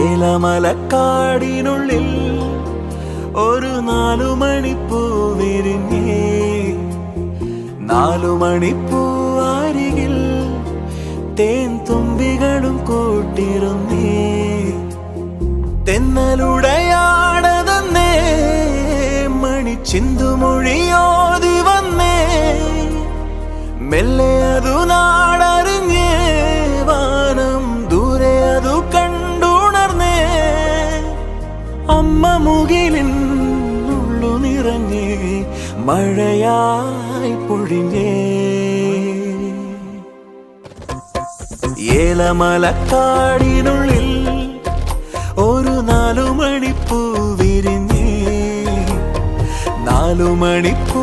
ഏലമലക്കാടിനുള്ളിൽ ഒരു 4 മണിപ്പൂ വിരിഞ്ഞേ. 4 മണിപ്പൂ അരികിൽ തേൻ തുമ്പികളും കൂട്ടിരുന്നേ. തെന്നലുടയാടതന്നേ മണിച്ചിന്തുമൊഴിയോതി വന്നേ. മെല്ലെ അതു നാടറിഞ്ഞേ, വാനം ദൂരെ അതു കണ്ടുണർന്നേ. അമ്മ മുകിലിനുള്ളു നിറഞ്ഞേ, മഴയായി പൊഴിഞ്ഞേ. ഏലമലക്കാടിനുള്ളിൽ ഒരു 4 മണിപ്പൂ വിരിഞ്ഞേ. 4 മണിപ്പൂ